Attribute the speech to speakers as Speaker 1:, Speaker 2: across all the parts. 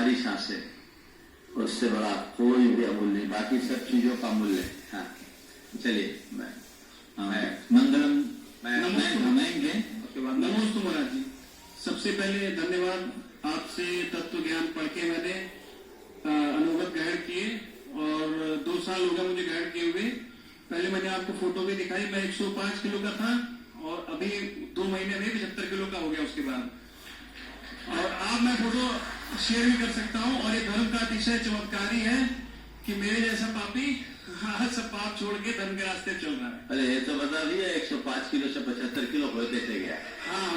Speaker 1: हमारी सांसें, उससे बड़ा कोई भी अमूल्य नहीं, बाकी सब चीजों का मूल्य है। हाँ चलिए, मंगलम घुमाएंगे।
Speaker 2: नमोस्तु महाराज जी, सबसे पहले धन्यवाद। आपसे तत्व ज्ञान पढ़ के मैंने अनुभव ग्रहण किए और 2 साल हो गए मुझे ग्रहण किए हुए। पहले मैंने आपको फोटो भी दिखाई, मैं 105 किलो का था और अभी 2 महीने में 75 किलो का हो गया उसके बाद। और अब मैं फोटो शेयर भी कर सकता हूँ। और ये धर्म का अतिशय चमत्कारी है कि मेरे जैसा पापी आज सब पाप छोड़ के धर्म के रास्ते चल रहा है।
Speaker 1: अरे ये तो बता दिया 105 किलो से 75 किलो हो कैसे गया।
Speaker 2: हाँ,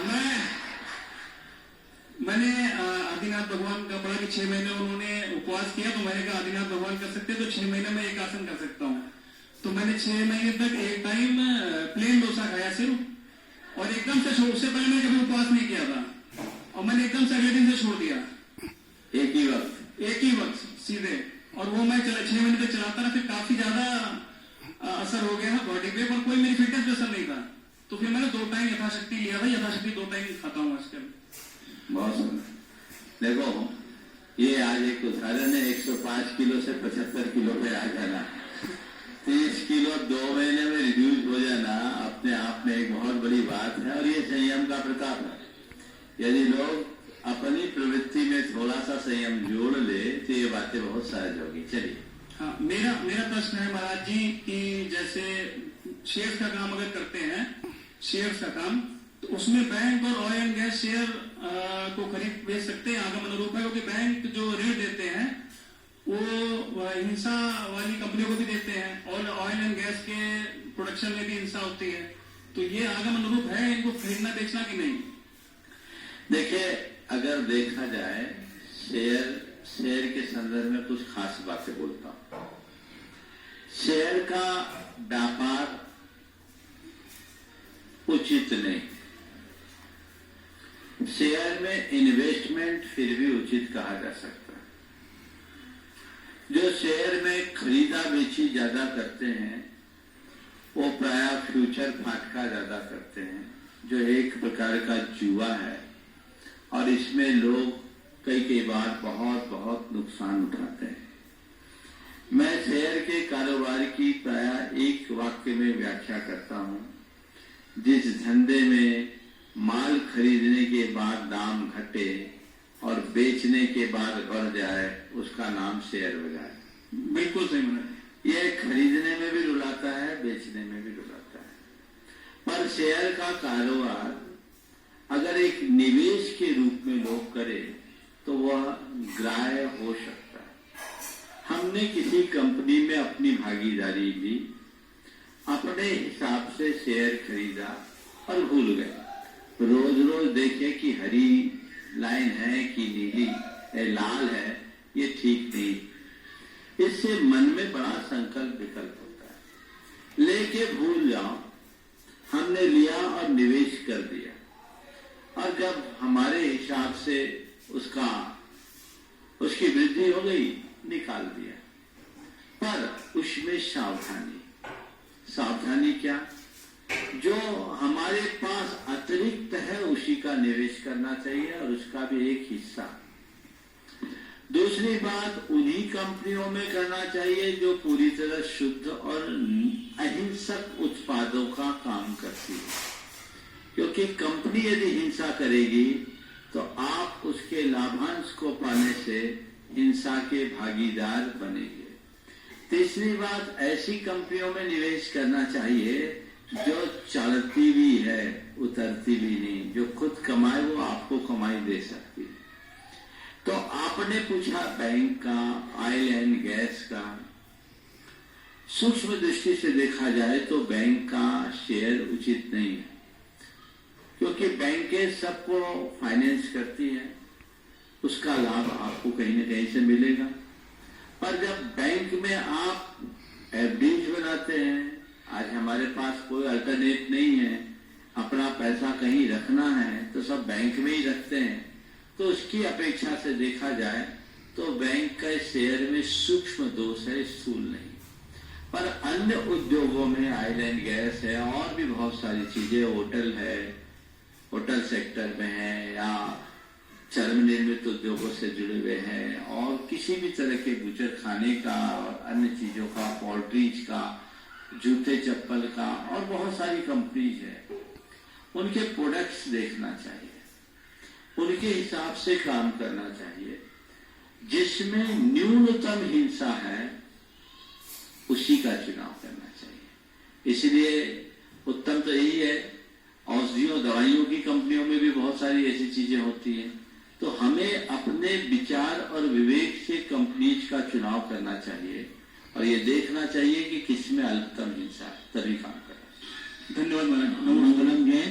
Speaker 2: मैंने आदिनाथ भगवान का पढ़ा कि 6 महीने उन्होंने उपवास किया, तो मैंने कहा आदिनाथ भगवान कर सकते तो 6 महीने में एक आसन कर सकता हूँ। तो मैंने 6 महीने तक एक टाइम प्लेन डोसा खाया सिर्फ, और एकदम से छोड़, उससे पहले मैंने कभी उपवास नहीं किया था और मैंने एकदम से अगले दिन से छोड़ दिया, एक ही वक्त सीधे। और वो मैं 6 महीने तक चलाता रहा, फिर काफी ज्यादा असर हो गया बॉडी पे, पर कोई मेरी फिटनेस पे असर नहीं था। तो फिर मैंने 2 टाइम यथाशक्ति लिया था, यथाशक्ति 2 टाइम खाता हूँ आजकल।
Speaker 1: बहुत सुंदर। देखो ये आज एक उदाहरण है, 105 किलो से 75 किलो पे आ जाना, 30 किलो 2 महीने में रिड्यूस हो जाना अपने आप में एक बहुत बड़ी बात है। और ये संयम का प्रताप है। यदि लोग अपनी प्रवृत्ति में थोड़ा सा संयम जोड़ ले तो ये बातें बहुत सहज होगी। चलिए।
Speaker 2: हाँ, मेरा प्रश्न है महाराज जी कि जैसे शेयर का काम अगर करते हैं, शेयर का काम, तो उसमें बैंक और ऑयल एंड गैस शेयर को खरीद बेच सकते हैं आगम अनुरूप है, क्योंकि बैंक जो ऋण देते हैं वो हिंसा वाली कंपनियों को भी देते हैं और ऑयल एंड गैस के प्रोडक्शन में भी हिंसा होती है। तो ये आगम अनुरूप है इनको खरीदना बेचना कि नहीं?
Speaker 1: देखिए, अगर देखा जाए शेयर के संदर्भ में कुछ खास बातें बोलता हूं। शेयर का व्यापार उचित नहीं, शेयर में इन्वेस्टमेंट फिर भी उचित कहा जा सकता है। जो शेयर में खरीदा बेची ज्यादा करते हैं वो प्रायः फ्यूचर फाटका ज्यादा करते हैं, जो एक प्रकार का जुआ है और इसमें लोग कई बार बहुत नुकसान उठाते हैं। मैं शेयर के कारोबार की प्रायः एक वाक्य में व्याख्या करता हूं। जिस धंधे में माल खरीदने के बाद दाम घटे और बेचने के बाद बढ़ जाए उसका नाम शेयर बाजार।
Speaker 2: बिल्कुल सही है।
Speaker 1: यह खरीदने में भी रुलाता है, बेचने में भी रुलाता है। पर शेयर का कारोबार अगर एक निवेश के रूप में लोग करें तो वह ग्राह्य हो सकता है। हमने किसी कंपनी में अपनी भागीदारी ली, अपने हिसाब से शेयर खरीदा और भूल गए। रोज देखे कि हरी लाइन है कि नीली है, लाल है, ये ठीक नहीं। इससे मन में बड़ा संकल्प विकल्प होता है। लेके भूल जाओ, हमने लिया और निवेश कर दिया और जब हमारे हिसाब से उसकी वृद्धि हो गई, निकाल दिया। पर उसमें सावधानी क्या? जो हमारे पास अतिरिक्त है उसी का निवेश करना चाहिए और उसका भी एक हिस्सा। दूसरी बात, उन्हीं कंपनियों में करना चाहिए जो पूरी तरह शुद्ध और अहिंसक उत्पादों का काम करती है, क्योंकि कंपनी यदि हिंसा करेगी तो आप उसके लाभांश को पाने से हिंसा के भागीदार बनेंगे। तीसरी बात, ऐसी कंपनियों में निवेश करना चाहिए जो चलती भी है, उतरती भी नहीं, जो खुद कमाए वो आपको कमाई दे सकती है। तो आपने पूछा बैंक का, ऑयल एंड गैस का। सूक्ष्म दृष्टि से देखा जाए तो बैंक का शेयर उचित नहीं है, क्योंकि बैंकें सबको फाइनेंस करती है, उसका लाभ आपको कहीं न कहीं से मिलेगा। पर जब बैंक में आप एफडीज बनाते हैं, आज हमारे पास कोई अल्टरनेट नहीं है, अपना पैसा कहीं रखना है तो सब बैंक में ही रखते हैं, तो उसकी अपेक्षा से देखा जाए तो बैंक के शेयर में सूक्ष्म दोष है, स्थूल नहीं। पर अन्य उद्योगों में ऑयल एंड गैस है और भी बहुत सारी चीजें, होटल है, होटल सेक्टर में है, या चर्म निर्मित उद्योगों से जुड़े हुए हैं और किसी भी तरह के गुजर खाने का और अन्य चीजों का, पोल्ट्रीज का, जूते चप्पल का और बहुत सारी कंपनीज है, उनके प्रोडक्ट्स देखना चाहिए, उनके हिसाब से काम करना चाहिए। जिसमें न्यूनतम हिंसा है उसी का चुनाव करना चाहिए। इसलिए उत्तम तो यही है, औषधियों दवाइयों की कंपनियों में भी बहुत सारी ऐसी चीजें होती हैं, तो हमें अपने विचार और विवेक से कंपनीज का चुनाव करना चाहिए और ये देखना चाहिए कि किसमें अल्पतम हिंसा है, तभी काम करना चाहिए।
Speaker 2: धन्यवाद।